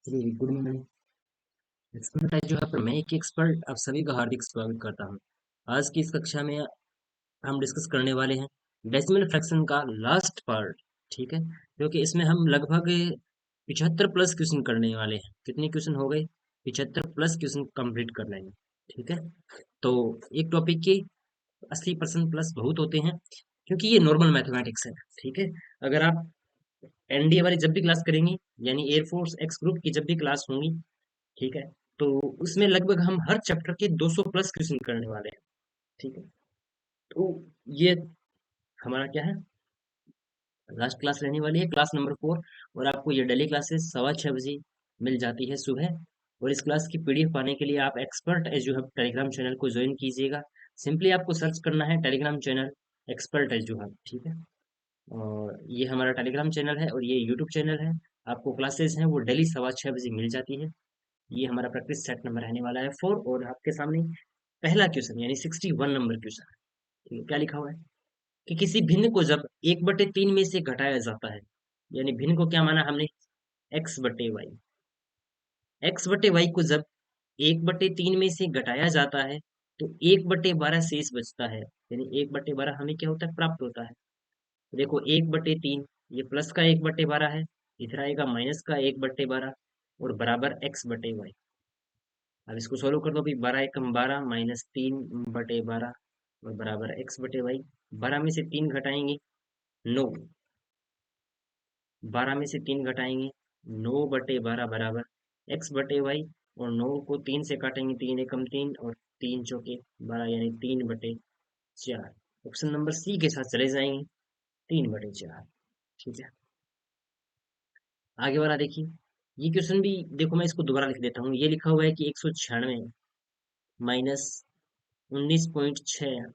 जी, good morning. Expert as जो है पर मैं एक एक्सपर्ट आप सभी का हार्दिक स्वागत करता हूं। आज की इस कक्षा में हम डिस्कस करने वाले हैं डेसिमल फ्रैक्शन का लास्ट पार्ट। ठीक है, क्योंकि इसमें हम लगभग 75 प्लस क्वेश्चन करने वाले हैं। कितने क्वेश्चन हो गए? 75 प्लस क्वेश्चन कंप्लीट कर लेंगे। ठीक है, तो एक टॉपिक के 80% प्लस बहुत होते हैं, क्योंकि ये नॉर्मल मैथमेटिक्स है। ठीक है, अगर आप एनडीए वाली जब भी क्लास करेंगे, यानी एयरफोर्स एक्स ग्रुप की जब भी क्लास होंगी, ठीक है, तो उसमें लगभग हम हर चैप्टर के 200 प्लस क्वेश्चन करने वाले हैं। ठीक है, तो ये हमारा क्या है, लास्ट क्लास रहने वाली है, क्लास नंबर 4। और आपको ये डेली क्लासेस 6:15 बजे मिल जाती है सुबह। और इस क्लास की पीडीएफ पाने के लिए आप expert as you have Telegram channel को ज्वाइन कीजिएगा। सिंपली आपको सर्च करना है Telegram channel expert as you have. ठीक है, और ये हमारा टेलीग्राम चैनल है और ये यूट्यूब चैनल है। आपको क्लासेस हैं वो डेली 6:15 बजे मिल जाती है। ये हमारा प्रैक्टिस सेट नंबर रहने वाला है 4। और आपके सामने पहला क्वेश्चन यानी 61 नंबर क्वेश्चन है। ठीक है, क्या लिखा हुआ है कि किसी भिन्न को जब 1/3 में से घटाया जाता है, यानी भिन्न को क्या माना हमने, x/y। x/y को जब 1/3 में से घटाया जाता है तो 1/12 शेष बचता है, यानी 1/12 हमें क्या होता है, प्राप्त होता है। तो देखो 1/3, ये प्लस का 1/12 है, इधर आएगा माइनस का 1/12 और बराबर x/y। अब इसको सोल्व कर दो भी, 12 × 12 -3/12 और बराबर x/y। 12 में से 3 घटाएंगे 9, 12 में से 3 घटाएंगे 9/12 बराबर x/y। और 9 को 3 से काटेंगे, 3 एकम 3 और 3 चौके 12, यानी 3/4। ऑप्शन नंबर सी के साथ चले जाएंगे, 3/4। ठीक है, आगे वाला देखिए। ये क्वेश्चन भी देखो, मैं इसको दोबारा लिख देता हूँ। ये लिखा हुआ है कि 196 माइनस 19.6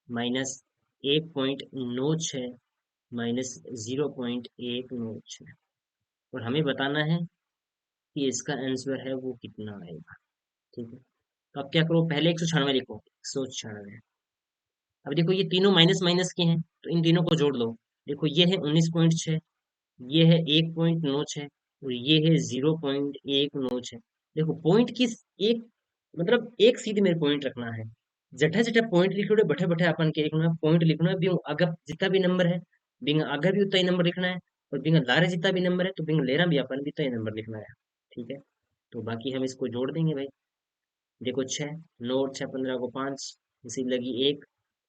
माइनस 1.96 माइनस 0.196, और हमें बताना है कि इसका आंसर है वो कितना आएगा। ठीक है, तो अब क्या करो, पहले 196 लिखो, 196। अब देखो ये तीनों माइनस माइनस के हैं, तो इन तीनों को जोड़ दो। देखो ये है 19.6, ये है 1.96 और ये है 0.196। देखो पॉइंट किस एक, मतलब एक सीध में पॉइंट रखना है। जठे जठे पॉइंट लिखो, बैठे बैठे अपन के लिखना है पॉइंट लिखना है। बिंग अगर जितना भी नंबर है, बिंग आगे भी उतना ही नंबर लिखना है। और बिंग लारे जितना भी नंबर है, तो बिंग लेना भी अपन भी उतना ही नंबर लिखना है। ठीक है, तो बाकी हम इसको जोड़ देंगे भाई। देखो 6, 9 और 6 15 को 5, नसीब लगी 1,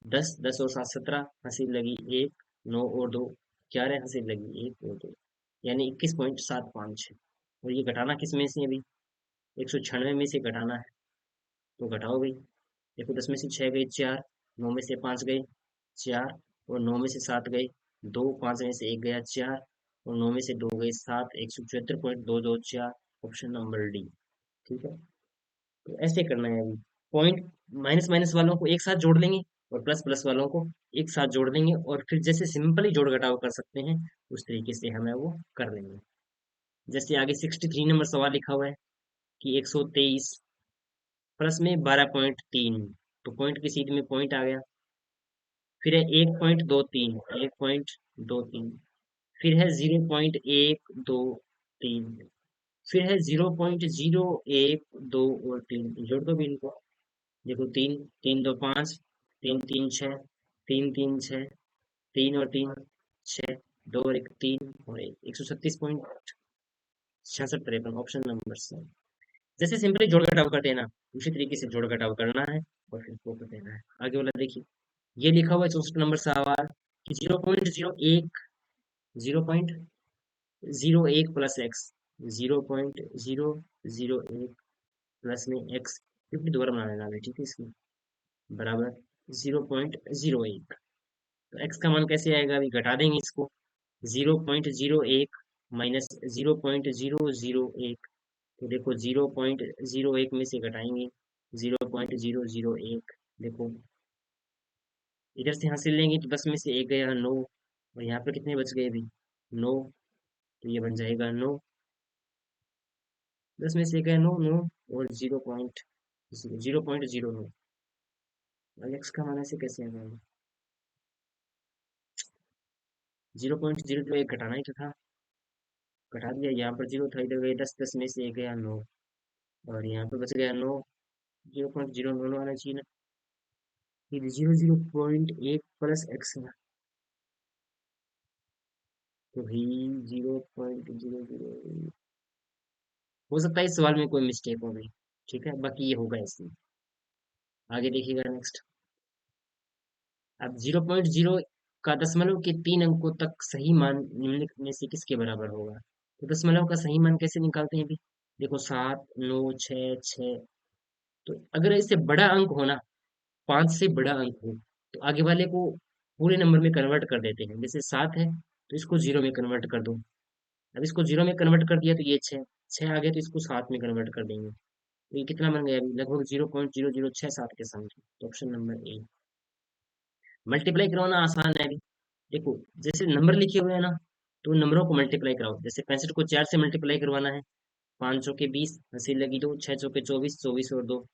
10, 10 और 7 17, नसीब लगी 1, 9 और 2 11, नसीब लगी 1 और 2, यानी 21.756। और ये घटाना किस में से है अभी, 196 में से घटाना है। तो घटाओ भाई। देखो 10 में से 6 गए 4, 9 में से 5 गए 4, और 9 में से 7 गए 2, 5 में से 1 गया 4, और 9 में से 2 गए 7, 174.224। Option number D. ठीक है, तो ऐसे करना है अभी। पॉइंट माइनस माइनस वालों को एक साथ जोड़ लेंगे और प्लस प्लस वालों को एक साथ जोड़ देंगे, और फिर जैसे सिंपली जोड़ घटाव कर सकते हैं उस तरीके से हमें वो कर लेंगे। जैसे आगे 63 नंबर सवाल लिखा हुआ है कि 123 प्लस में 12.3, तो पॉइंट की सीध में पॉइंट आ गया। फिर है 1.23, 1.23, फिर है 0.123, फिर है 0.012 और 3, जोड़ दो भी इनको। देखो 3, 3 2 5, 3 3 6, 3 3 6, 3 और 3 6, 2 और 1 3 और 1, 136.6653। Option number C. जैसे सिंपली जोड़ घटाव करते हैं ना, उसी तरीके से जोड़ घटाव करना है और फिर इसको कर देना है। आगे वाला देखिए, ये लिखा हुआ है 64 नंबर सवाल कि 0.01, 0.01 प्लस एक्स, 0.001 प्लस में एक्स, क्योंकि दोबारा बना लेना है। ठीक है, इसकी बराबर 0.01। तो एक्स का मान कैसे आएगा, अभी घटा देंगे इसको। 0.01 माइनस 0.001, तो देखो 0.01 में से घटाएंगे 0.001। देखो इधर से हासिल लेंगे तो 10 में से एक गया 9, और यहाँ पर कितने बच गए अभी, 9। तो ये बन जाएगा 9, 10 में से एक गया 9, 9 और 0.09। एक्स का मान ऐसे कैसे आएगा, 0.0 एक घटाना ही तो था। घटा दिया, यहाँ पर जीरो था, इधर गए 10, 10 में से एक गया 9, और यहाँ पे बच गया 9, 0.0 दोनों आना चाहिए ना, फिर 0.1 प्लस एक्स है, तो ही 0.00, हो सकता है इस सवाल में कोई मिस्टेक हो गई, ठीक है, बाकी ये होगा इसमें। आगे देखिएगा नेक्स्ट। अब 0.0 का दशमलव के 3 अंकों तक सही मान निम्नलिखित में से किसके बराबर होगा? तो दशमलव का सही मान कैसे निकालते हैं भी? देखो 7, 9, 6, 6, तो अगर इससे बड़ा अंक हो ना, 5 से बड़ा अंक हो, तो आगे वाले को पूरे नंबर में कन्वर्ट कर देते हैं। जैसे 7 है तो इसको जीरो में कन्वर्ट कर दो। अब इसको जीरो में कन्वर्ट कर दिया तो ये 6, 6 आ गया तो इसको 7 में कन्वर्ट कर देंगे, तो ये कितना बन गया अभी? लगभग 0.0067 के समथिंग। तो ऑप्शन नंबर ए। मल्टीप्लाई करवाना आसान है अभी। देखो, जैसे नंबर लिखे हुए हैं ना, तो उन नंबरों को मल्टीप्लाई कराओ। जैसे 65 को 4 से मल्टीप्लाई करवाना है, 5 चौके 20, हंसी लगी दो, 6 चौके 24, 24 और 2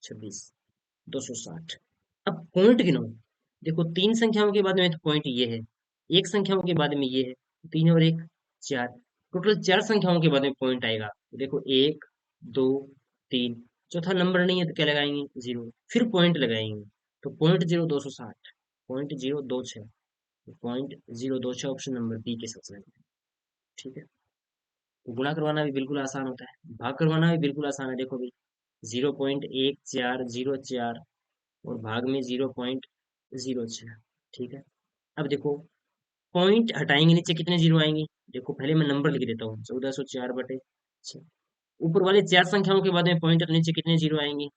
26, 260। अब पॉइंट गिनो। देखो, 3 संख्याओं के बाद में तो पॉइंट ये है, एक संख्याओं के बाद में ये है, 3 और 1 4, टोटल 4 संख्याओं के बाद में पॉइंट आएगा। तो देखो 1 2 3, चौथा नंबर नहीं है तो क्या लगाएंगे? जीरो, फिर पॉइंट लगाएंगे, तो पॉइंट जीरो 260, पॉइंट जीरो दो छः, पॉइंट जीरो दो छः ऑप्शन नंबर बी के साथ रहेगा। ठीक है, तो गुणा करवाना भी बिल्कुल आसान होता है, भाग करवाना भी बिल्कुल आसान है। देखो भाई, 0.1404 और भाग में 0.06। ठीक है, अब देखो, पॉइंट हटाएंगे नीचे कितने जीरो आएंगे? देखो पहले मैं नंबर लिख देता हूँ, 1404/6। ऊपर वाले 4 संख्याओं के बाद में पॉइंट है तो नीचे कितने जीरो आएंगे?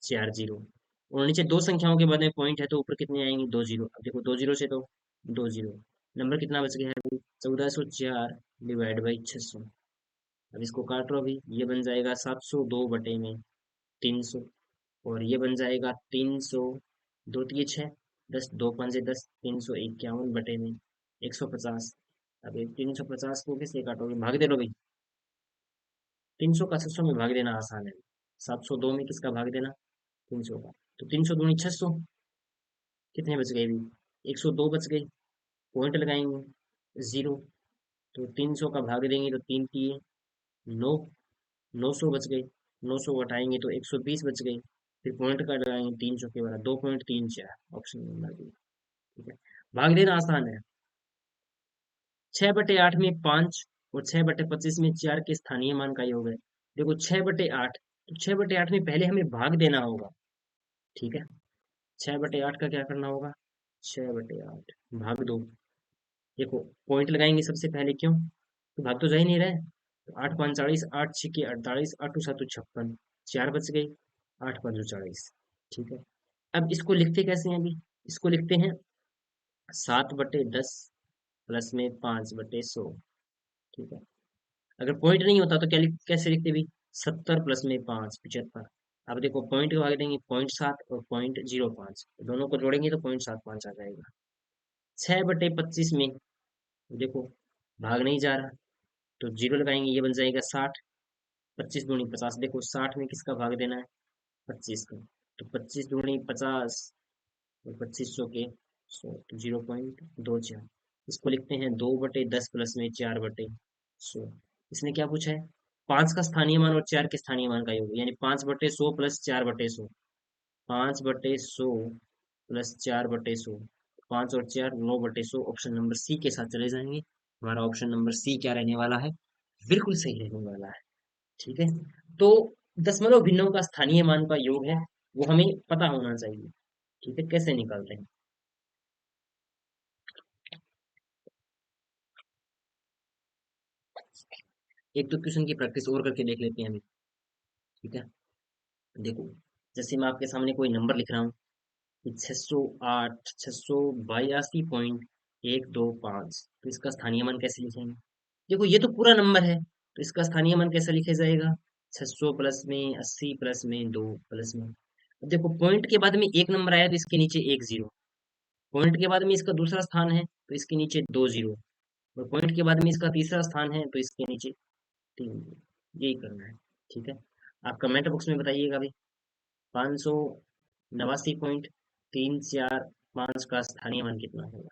4 जीरो। और नीचे 2 संख्याओं के बाद में पॉइंट है तो ऊपर कितने आएंगे? 2 जीरो। अब देखो 2 जीरो से तो 2 जीरो, नंबर कितना बच गया है अभी? 1404/600। अब इसको काटो अभी, ये बन जाएगा 702/300, और ये बन जाएगा 300, दो तिये 6, 10, 2 5 10, 351/150। अब ये 350 को किससे काटोगे? भाग दे लो भाई, 300 का 600 में भाग देना आसान है। 702 में किसका भाग देना? 300 का। तो 300 दूनी 600, कितने बच गए अभी? 102 बच गए, पॉइंट लगाएंगे जीरो, तो 300 का भाग देंगे तो 3 तिये 9, 900 बच गए, 900 हटाएंगे तो 120 बच गए, फिर पॉइंट का लगाएंगे 300 के बराबर, 2.34, ऑप्शन नंबर बी। ठीक है, भाग देना आसान है। 6/8 में 5 और 6/25 में 4 के स्थानीय मान का योग है। देखो 6/8, तो 6/8 में पहले हमें भाग देना होगा। ठीक है, 6/8 का क्या करना होगा? 6/8 भाग दो। देखो, पॉइंट लगाएंगे सबसे पहले, क्यों? तो भाग तो जा ही नहीं रहा है, तो 8 5 40, 8 6 48, 8 2 7 56, 4 बच गई, 8 5 40। ठीक है, अब इसको लिखते कैसे हैं अभी? इसको लिखते हैं 7/10 प्लस में 5/100। ठीक है, अगर पॉइंट नहीं होता तो कैसे लिखते भी? 70 प्लस में 5 75। अब देखो, पॉइंट को आगे देंगे 0.7 और 0.05, दोनों को जोड़ेंगे तो 0.75 आ जाएगा। 6/25 में देखो, भाग नहीं जा रहा, तो जीरो लगाएंगे, ये बन जाएगा 60, 25 दूनी 50। देखो 60 में किसका भाग देना है? 25 का, तो 25 दूनी 50 और 25 100 तो 0.24। इसको लिखते हैं 2/10 प्लस में 4/100। इसने क्या पूछा है? 5 का स्थानीय मान और 4 के स्थानीय मान का योग, यानी 5/100 प्लस 4/100, 5/100 प्लस 4/100, 5 और 4 9/100, ऑप्शन नंबर सी के साथ चले जाएंगे। हमारा ऑप्शन नंबर सी क्या रहने वाला है? बिल्कुल सही रहने वाला है। ठीक है, तो दशमलव भिन्नों का स्थानीय मान का योग है, वो हमें पता होना चाहिए। ठीक है, कैसे निकालते हैं? एक तो क्वेश्चन की प्रैक्टिस और करके देख लेते हैं अभी। ठीक है, देखो, जैसे मैं आपके सामने कोई नंबर लिख रहा हूँ कि 608, 682.125, तो इसका स्थानीय मान कैसे लिखेंगे? देखो, ये तो पूरा नंबर है, तो इसका स्थानीय मान कैसे लिखा जाएगा? 600 प्लस में 80 प्लस में 2 प्लस में, अब देखो पॉइंट के बाद में एक नंबर आया तो इसके नीचे एक जीरो, पॉइंट के बाद में इसका दूसरा स्थान है तो इसके नीचे 2 जीरो, और पॉइंट के बाद में इसका तीसरा स्थान है तो इसके नीचे 3 जीरो। यही करना है। ठीक है, आप कमेंट बॉक्स में बताइएगा भाई, 589.345 का स्थानीय मान कितना होगा?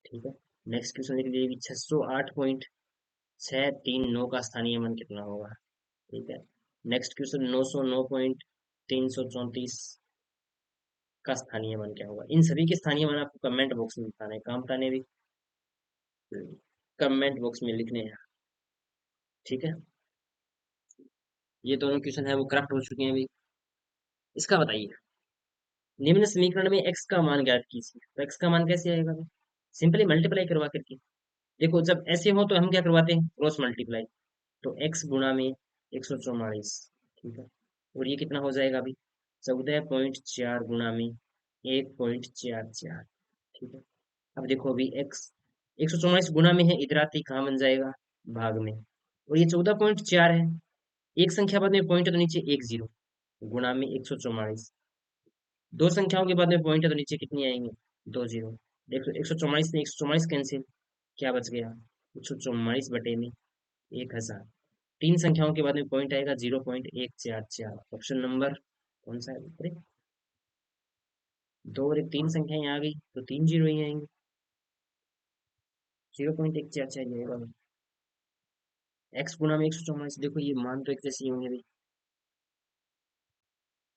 ठीक है, नेक्स्ट क्वेश्चन देख लीजिए, 608 छः तीन नौ का स्थानीय मान कितना होगा? ठीक है। नेक्स्ट क्वेश्चन, 909.334 का स्थानीय मान क्या होगा? इन सभी के स्थानीय मान आपको कमेंट बॉक्स में बताना है, कहाँ बताने भी? कमेंट बॉक्स में लिखने हैं। ठीक है। ये दोनों क्वेश्चन है वो करप्ट हो चुके हैं अभी। इसका बताइए, निम्न समीकरण में x का मान ज्ञात कीजिए। तो x का मान कैसे आएगा? सिंपली मल्टीप्लाई करवा करके। देखो, जब ऐसे हो तो हम क्या करवाते हैं? Cross multiply. तो x गुणा में 144। ठीक है। और ये कितना हो जाएगा अभी? 14.4 गुणा में 1.44। ठीक है। अब देखो, अभी x 144 गुणा में है, इधर आते ही कहाँ बन जाएगा? भाग में। और ये 14.4 है, एक संख्या बाद में पॉइंट है तो नीचे एक जीरो, गुणा में 144। दो संख्याओं के बाद में पॉइंट है तो नीचे कितनी आएंगे? दो जीरो। देखो, 144 में 144 कैंसिल, क्या बच गया? 144 बटे में 1000। तीन संख्याओं के बाद में पॉइंट आएगा 0.144। ऑप्शन नंबर कौन सा है? अरे, दो और एक तीन संख्याएं आ गई तो तीन जीरो ही आएंगे। 0.144 आएगा। एक्स गुणा में 144। देखो, ये मान तो एक जैसे ही होंगे भाई,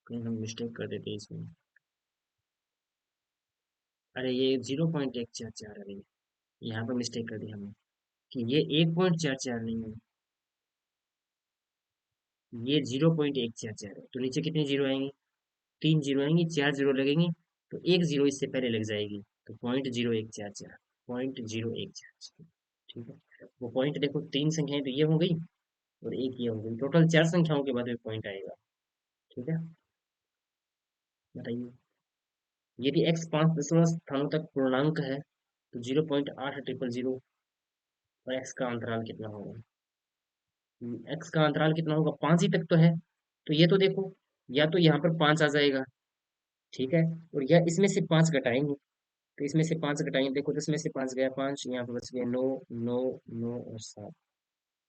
कहीं हम मिस्टेक कर देते हैं इसमें। अरे, ये 0.144 है भाई, यहाँ पर मिस्टेक कर दी हमने कि ये 1.44 नहीं है, ये 0.144 है। तो नीचे कितने जीरो आएंगे? तीन जीरो आएंगे, चार जीरो लगेंगे, तो एक जीरो इससे पहले लग जाएगी, तो 0.0144। 0.0144। ठीक है। वो पॉइंट देखो, तीन संख्याएं तो ये हो गई और एक ये हो गई, टोटल चार संख्याओं के बाद में पॉइंट आएगा। ठीक है। बताइए, यदि x 5 दशमलव स्थानों तक पूर्णांक है तो 0.800 और x का अंतराल कितना होगा? x का अंतराल कितना होगा? पांच ही तक तो है, तो ये तो देखो, या तो यहाँ पर पांच आ जाएगा, ठीक है, और या इसमें से पांच घटाएंगे, तो इसमें से पांच घटाएंगे, देखो 10 में से पांच गया, पांच यहाँ पे बच गया, नौ, नौ, नौ और सात।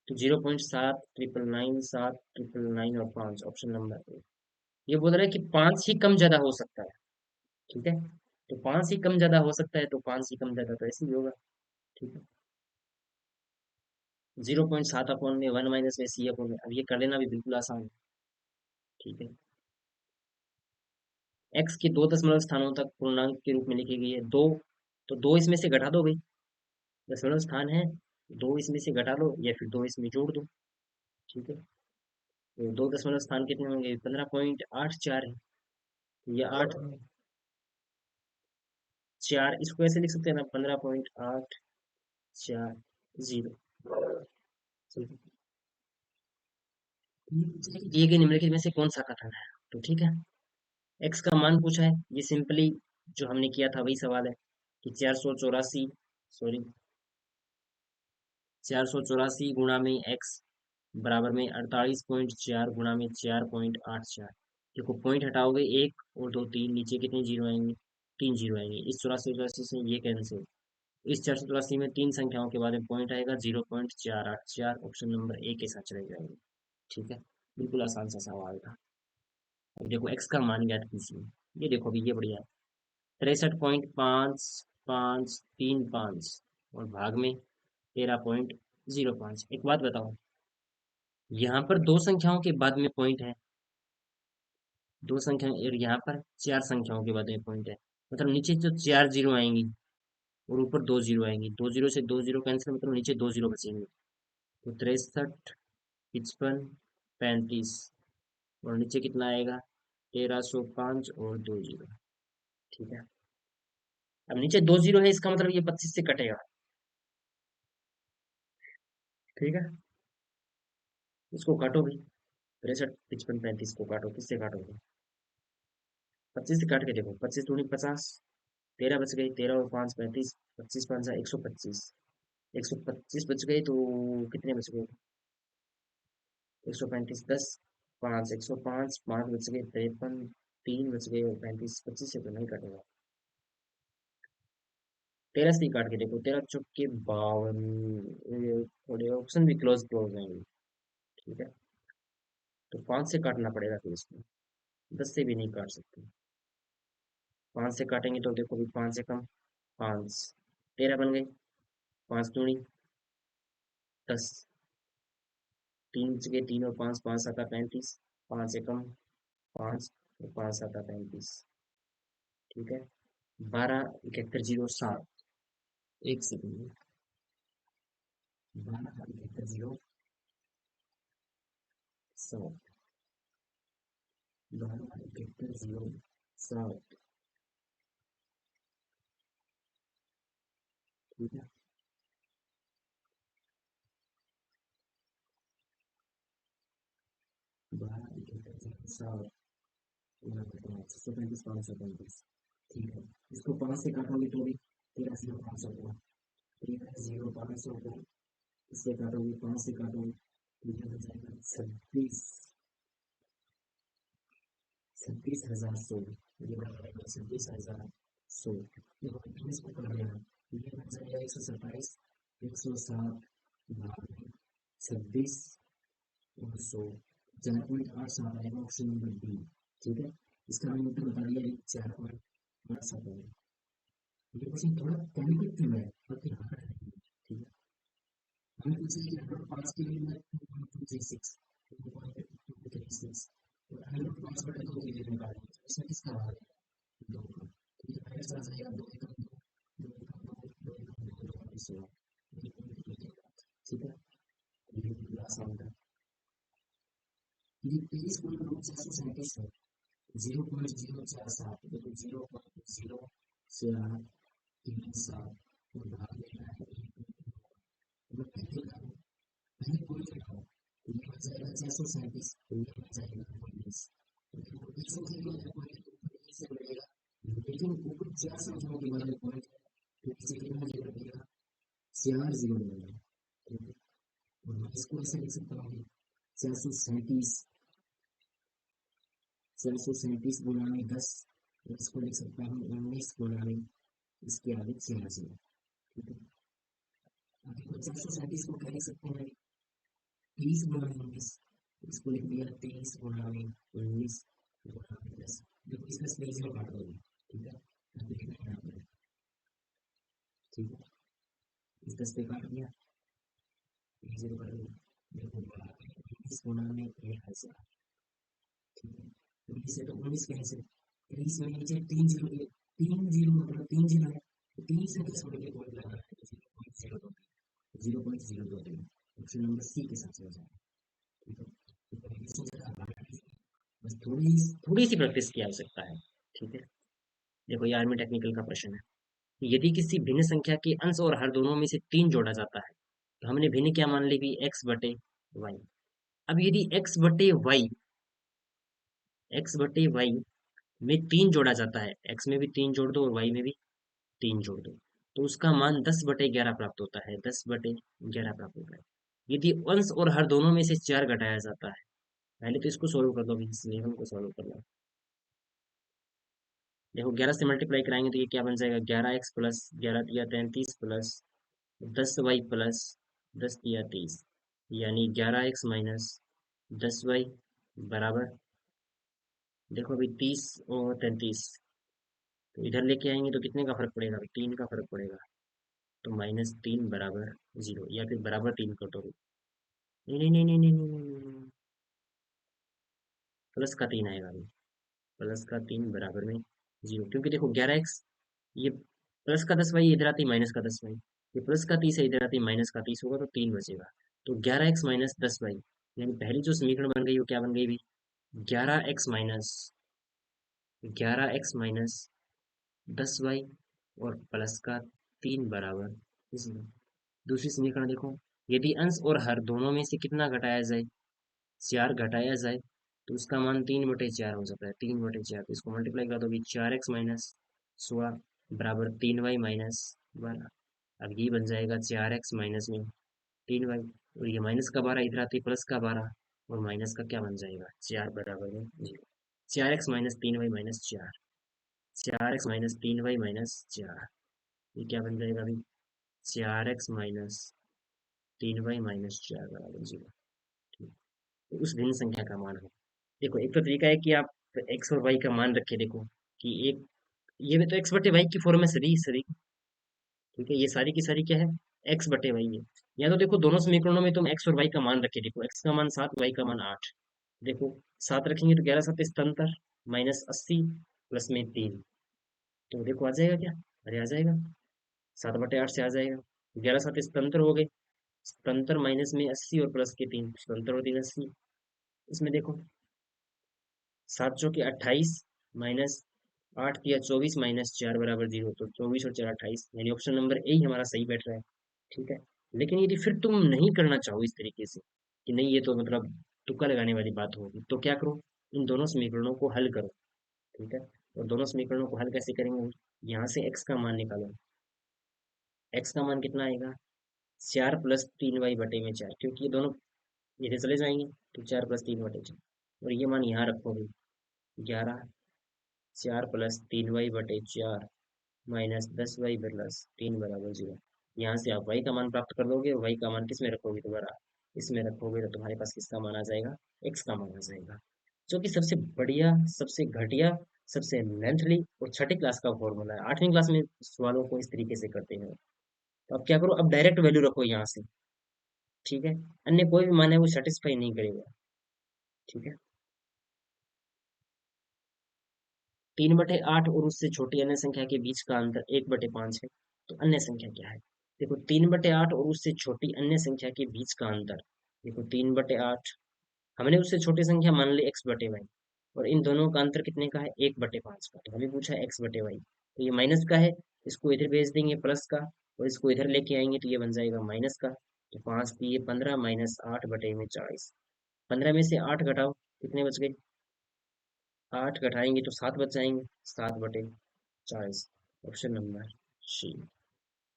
तो 0.7 999, 7 999 और पांच, ऑप्शन नंबर ए। ये बोल रहा है कि पांच ही कम ज्यादा हो सकता है। ठीक है। तो पांच ही कम ज्यादा हो सकता है, तो पांच ही कम ज्यादा तो ऐसे ही होगा। ठीक है। 0.7 अपॉन में 1 माइनस में सी अपॉन में, अब ये कर लेना भी बिल्कुल आसान है। ठीक है। एक्स के दो दशमलव स्थानों तक पूर्णांक के रूप में लिखी गई है दो, तो दो इसमें से घटा दो भाई, दशमलव स्थान है, दो इसमें से घटा लो या फिर दो इसमें जोड़ दो। ठीक है। तो दो दशमलव स्थान कितने होंगे? 15.84 है, तो ये आठ चार, इसको ऐसे लिख सकते हैं ना, 15.840। ठीक है। दिए गए निम्नलिखित में से कौन सा कथन है? तो ठीक है, एक्स का मान पूछा है, ये सिंपली जो हमने किया था वही सवाल है कि 484, सॉरी, 484 गुणा में एक्स बराबर में 48.4 गुणा में 4.84। देखो, पॉइंट हटाओगे एक और दो तीन, नीचे कितने जीरो आएंगे? तीन जीरो आएंगे। इस 84 से ये कैंसिल, इस 484 में तीन संख्याओं के बाद में पॉइंट आएगा 0.484। ऑप्शन नंबर ए के साथ चले जाएंगे। ठीक है। बिल्कुल आसान सा सवाल था। अब देखो, एक्स का मान ज्ञात कीजिए। ये देखो अभी, ये बढ़िया है। 63.553 और भाग में 13.05। एक बात बताओ, यहाँ पर दो संख्याओं के बाद में पॉइंट है, दो संख्या, और यहाँ पर चार संख्याओं के बाद में पॉइंट है, मतलब नीचे तो चार जीरो आएंगी और ऊपर दो जीरो आएंगी, दो जीरो से दो जीरो कैंसिल, मतलब नीचे दो जीरो बचेंगे। तो 63, 55, 35, और नीचे कितना आएगा? 1305 और दो जीरो। ठीक है। अब नीचे दो जीरो है, इसका मतलब ये 25 से कटेगा। ठीक है। इसको काटो भाई, 63, 55, 35 को काटो, किससे काटोगे? 25 से काट के देखो, 25 दूनी 50, तेरह बच गई, तेरह और पाँच 35, 25 पाँच 125, 125 बच गई, तो कितने बच गए? 135, 10, पाँच 105, पाँच बच गए 53, तीन बच गए और 35, 25 से तो नहीं कटेगा। तेरह से ही काट के देखो, तेरह चौके 52, ये थोड़े ऑप्शन भी क्लोज क्लोज हैं ये। ठीक है। तो पाँच से काटना पड़ेगा फिर इसमें, दस से भी नहीं काट सकते। पाँच से काटेंगे तो देखो भी, पाँच से कम, पाँच, तेरह बन गई, पाँच दूनी 10, 3 जगह 3 और 5, 5 आता 35, 5 से कम 5 और 5 आता 35। ठीक है, 12 71 07, एक सेकंड, 12 71 07, 12 71 07। ठीक है, 12 71 07, 635, 535। ठीक है, इसको 5 से काटोगे तो भी 13,500 होगा, 13,500 को इससे काटोगे, 5 से काटोगे तो ये हो जाएगा 36,016। ये बराबर 36,016। देखो इसको कर देना, ये बन जाएगा 127, 107 छब्बीस और 100, 4.87 आएगा, ऑप्शन नंबर बी। ठीक है, इसका मैंने उत्तर बता दिया, 4.87 है। ये क्वेश्चन थोड़ा कॉम्प्लिकेटेड है, बाकी हार्ड है। ठीक है, हमें पूछा कि 105 के लिए 2.236, 2.236 और 105/2 के लिए निकालेंगे, तो इसमें किसका भाग है? 2 का। तो ये पहले चला जाएगा, 2 एकम 2, 2 एकम 2, 2 एकम 2, 2 एकम 16। ठीक है, ये भी आसान था। ये 23.637 है, 0.047, देखो 0.047 और भाग देना है, पहले कोई रखो तो ये बच जाएगा 437, तो ये बच जाएगा 19। तो इससे से बढ़ेगा, लेकिन ऊपर 4 समझने के बाद पॉइंट है, तो इसे कितना जीरो बढ़ेगा? 4 जीरो बढ़ेगा। ठीक है, और मैं इसको ऐसे लिख सकता हूँ, 437, 437 गुणा में 10, इसको लिख सकता हूँ 19 गुणा में इसके आगे 86। ठीक है, अभी 437 को क्या लिख सकते हैं? 30 गुणा में 19, इसको लिख दिया 23 गुणा में 19 गुणा में 10। देखो इसका स्पेस जीरो काट दोगे। ठीक है, अब लिखना है यहाँ पर। ठीक है, इस 10 पे काट दिया, जीरो काट दिया, देखो 19 गुणा में 1000। ठीक है, 19 से तो 19 कैंसिल, 23 में नीचे 3 जीरो, 3 जीरो मतलब 3 जीरो है, तो 3 से 10 बढ़ के पॉइंट लगाना है, तो 0.023, 0.023 ऑप्शन नंबर सी के साथ हो जाएगा। ठीक है, बस थोड़ी थोड़ी सी प्रैक्टिस की आवश्यकता है। ठीक है, देखो ये आर्मी टेक्निकल का प्रश्न है, यदि किसी भिन्न संख्या के अंश और हर दोनों में से 3 जोड़ा जाता है, तो हमने भिन्न क्या मान ली भी x/y। अब यदि x/y में 3 जोड़ा जाता है, x में भी 3 जोड़ दो और y में भी 3 जोड़ दो, तो उसका मान 10/11 प्राप्त होता है, 10/11 प्राप्त होता है। यदि अंश और हर दोनों में से 4 घटाया जाता है, पहले तो इसको सोल्व कर लो, इस नियम को सोल्व कर लो। देखो 11 से मल्टीप्लाई कराएंगे तो ये क्या बन जाएगा, 11x प्लस 11 दिया 33 प्लस 10y प्लस 10 दिया 30, यानी 11x माइनस 10y बराबर, देखो अभी 30 और 33, तो इधर लेके आएंगे तो कितने का फर्क पड़ेगा, 3 का फर्क पड़ेगा, तो -3 बराबर 0, या फिर बराबर 3 कर दो। नहीं नहीं नहीं नहीं नहीं नहीं, नहीं, नहीं, नहीं। प्लस का 3 आएगा अभी, प्लस का 3 बराबर में 0, क्योंकि देखो 11x, ये प्लस का 10y इधर आती -10y, ये प्लस का 30 है इधर आती -30 होगा, तो 3 बचेगा, तो 11x माइनस 10y, यानी पहली जो समीकरण बन गई वो क्या बन गई भी, 11x माइनस 10y और प्लस का 3 बराबर 0। दूसरी समीकरण देखो, यदि अंश और हर दोनों में से कितना घटाया जाए, 4 घटाया जाए, तो उसका मान 3/4 हो जाता है, 3/4, तो इसको मल्टीप्लाई कर दो, 4x माइनस 16 बराबर 3y माइनस 12। अब ये बन जाएगा 4x माइनस में 3y, और ये माइनस का 12 इधर आती प्लस का 12, और माइनस का क्या बन जाएगा, 4 बराबर में 0। 4x minus 3y minus 4, 4x minus 3y minus 4, ये क्या बन जाएगा अभी, 4x माइनस 3y माइनस 4 बराबर 0। ठीक, तो उस भिन्न संख्या का मान है। देखो एक तो तरीका है कि आप x और y का मान रखे, देखो कि एक, ये भी तो x/y की फॉर्म में सदी सदी। ठीक है, ये सारी की सारी क्या है, एक्स बटे वाई है। या तो देखो दोनों समीकरणों में तुम एक्स और वाई का मान रखे, देखो एक्स का मान 7, वाई का मान 8। देखो 7 रखेंगे तो 11 7 77 माइनस 80 प्लस में 3। तो देखो आ जाएगा क्या? अरे आ जाएगा, 7/8 से आ जाएगा। 11 7 77 हो गए, 77 माइनस में 80 और प्लस के 3, 77 और 3 80। इसमें देखो 7 चौके 28 माइनस 8 किया 24 माइनस 4 बराबर 0, तो 24 और 4 28, यानी ऑप्शन नंबर ए ही हमारा सही बैठ रहा है। ठीक है। लेकिन यदि फिर तुम नहीं करना चाहो इस तरीके से कि नहीं ये तो मतलब तुक्का लगाने वाली बात होगी, तो क्या करो, इन दोनों समीकरणों को हल करो। ठीक है। और दोनों समीकरणों को हल कैसे करेंगे? यहाँ से x का मान निकालो। x का मान कितना आएगा? 4 प्लस 3y बटे में 4, क्योंकि ये दोनों इधर चले जाएंगे, तो 4 प्लस 3/4, और ये मान यहाँ रखोगे 11, 4 प्लस 3y बटे 4 माइनस 10y प्लस 3 बराबर 0। यहाँ से आप y का मान प्राप्त कर लोगे, और y का मान किस में रखोगे दोबारा? इसमें रखोगे तो तुम्हारे पास किसका मान आ जाएगा? x का मान आ जाएगा, जो कि सबसे बढ़िया, सबसे घटिया, सबसे लेंथली और छठी क्लास का फॉर्मूला है। 8वीं क्लास में सवालों को इस तरीके से करते हैं। तो अब क्या करो, अब डायरेक्ट वैल्यू रखो यहाँ से। ठीक है। अन्य कोई भी मान है वो सेटिस्फाई नहीं करेगा। ठीक है। 3/8 और उससे छोटी अन्य संख्या के बीच का अंतर 1/5 है। तो अन्य संख्या क्या है? देखो 3/8 और उससे छोटी अन्य संख्या के बीच का अंतर, देखो 3/8, हमने उससे छोटी संख्या मान ली x/y, और इन दोनों का अंतर कितने का है? 1/5 का। तो हमें पूछा है x/y, तो ये माइनस का है, इसको इधर भेज देंगे प्लस का, और इसको इधर लेके आएंगे तो ये बन जाएगा माइनस का। तो 5×3 = 15 माइनस 8/40। 15 में से 8 घटाओ, कितने बच गए? 8 घटाएंगे तो 7 बच जाएंगे, 7/40। Option number C.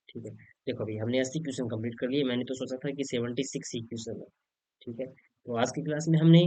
ठीक है। देखो अभी हमने 80 क्वेश्चन कंप्लीट कर लिए, मैंने तो सोचा था कि 76 ही क्वेश्चन है। ठीक है। तो आज की क्लास में हमने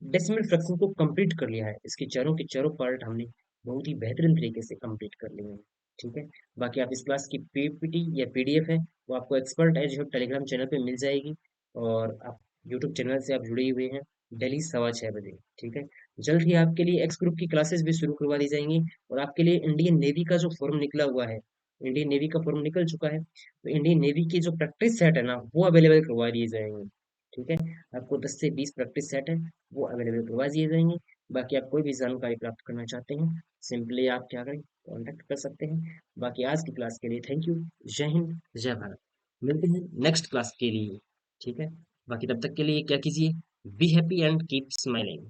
डेसिमल फ्रैक्शन को कंप्लीट कर लिया है, इसके चारों के चारों पार्ट हमने बहुत ही बेहतरीन तरीके से कंप्लीट कर लिए हैं। ठीक है। बाकी आप इस क्लास की पीपीटी या पीडीएफ है वो आपको expert as hub Telegram channel पे मिल जाएगी, और आप यूट्यूब चैनल से आप जुड़े हुए हैं डेली 6:15 बजे। ठीक है। जल्द ही आपके लिए एक्स ग्रुप की क्लासेस भी शुरू करवा दी जाएंगी, और आपके लिए इंडियन नेवी का जो फॉर्म निकला हुआ है, इंडियन नेवी का फॉर्म निकल चुका है, तो इंडियन नेवी की जो प्रैक्टिस सेट है ना वो अवेलेबल करवा दिए जाएंगे। ठीक है। आपको 10 से 20 प्रैक्टिस सेट है वो अवेलेबल करवा दिए जाएंगे। बाकी आप कोई भी जानकारी प्राप्त करना चाहते हैं, सिंपली आप क्या करें, कॉन्टेक्ट कर सकते हैं। बाकी आज की क्लास के लिए थैंक यू। जय हिंद, जय भारत। मिलते हैं नेक्स्ट क्लास के लिए। ठीक है। बाकी तब तक के लिए क्या कीजिए, be happy and keep smiling.